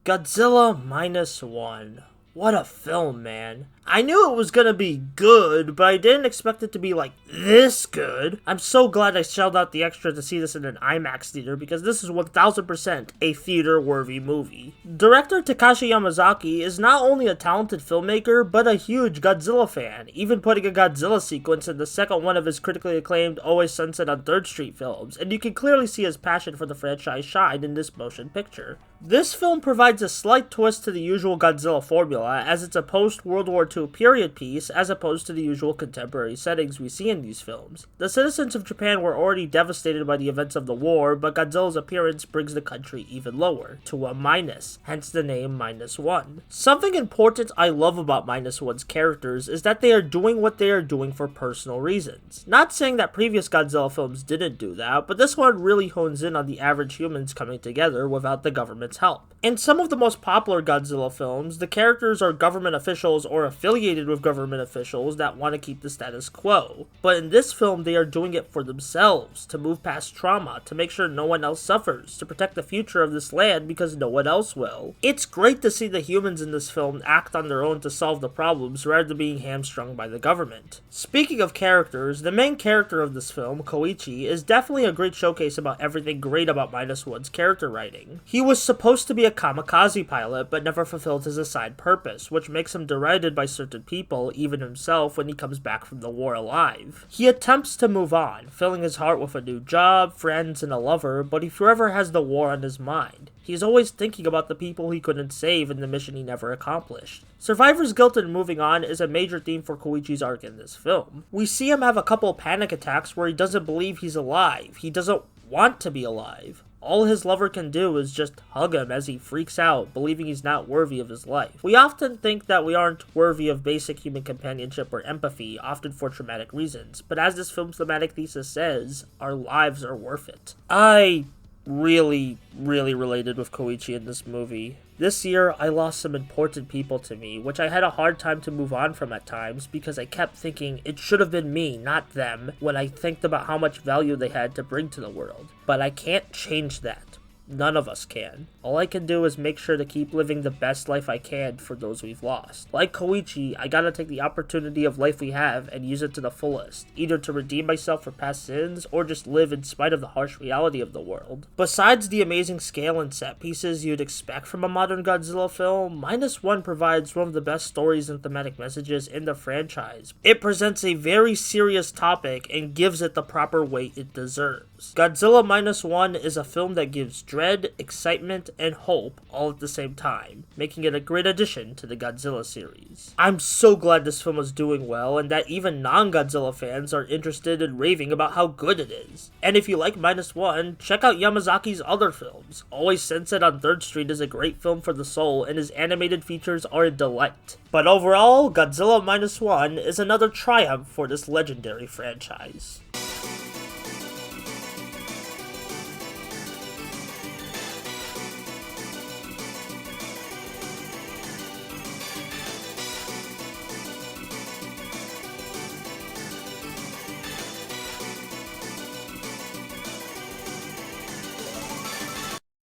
Godzilla Minus One. What a film, man. I knew it was gonna be good, but I didn't expect it to be like this good. I'm so glad I shelled out the extra to see this in an IMAX theater because this is 1000% a theater-worthy movie. Director Takashi Yamazaki is not only a talented filmmaker, but a huge Godzilla fan, even putting a Godzilla sequence in the second one of his critically acclaimed Always Sunset on 3rd Street films, and you can clearly see his passion for the franchise shine in this motion picture. This film provides a slight twist to the usual Godzilla formula, as it's a post-World War II period piece as opposed to the usual contemporary settings we see in these films. The citizens of Japan were already devastated by the events of the war, but Godzilla's appearance brings the country even lower, to a minus, hence the name Minus One. Something important I love about Minus One's characters is that they are doing what they are doing for personal reasons. Not saying that previous Godzilla films didn't do that, but this one really hones in on the average humans coming together without the government's help. In some of the most popular Godzilla films, the characters are government officials or affiliated with government officials that want to keep the status quo. But in this film, they are doing it for themselves, to move past trauma, to make sure no one else suffers, to protect the future of this land because no one else will. It's great to see the humans in this film act on their own to solve the problems rather than being hamstrung by the government. Speaking of characters, the main character of this film, Koichi, is definitely a great showcase about everything great about Minus One's character writing. He was supposed to be a kamikaze pilot, but never fulfilled his assigned purpose, which makes him derided by certain people, even himself, when he comes back from the war alive. He attempts to move on, filling his heart with a new job, friends, and a lover, but he forever has the war on his mind. He's always thinking about the people he couldn't save and the mission he never accomplished. Survivor's guilt in moving on is a major theme for Koichi's arc in this film. We see him have a couple panic attacks where he doesn't believe he's alive. He doesn't want to be alive. All his lover can do is just hug him as he freaks out, believing he's not worthy of his life. We often think that we aren't worthy of basic human companionship or empathy, often for traumatic reasons, but as this film's thematic thesis says, our lives are worth it. I really related with Koichi in this movie. This year, I lost some important people to me, which I had a hard time to move on from at times because I kept thinking it should have been me, not them, when I think about how much value they had to bring to the world. But I can't change that. None of us can. All I can do is make sure to keep living the best life I can for those we've lost. Like Koichi, I gotta take the opportunity of life we have and use it to the fullest, either to redeem myself for past sins or just live in spite of the harsh reality of the world. Besides the amazing scale and set pieces you'd expect from a modern Godzilla film, Minus One provides one of the best stories and thematic messages in the franchise. It presents a very serious topic and gives it the proper weight it deserves. Godzilla Minus One is a film that gives dread, excitement, and hope all at the same time, making it a great addition to the Godzilla series. I'm so glad this film is doing well and that even non-Godzilla fans are interested and raving about how good it is. And if you like Minus One, check out Yamazaki's other films. Always Sunset on 3rd Street is a great film for the soul and his animated features are a delight. But overall, Godzilla Minus One is another triumph for this legendary franchise.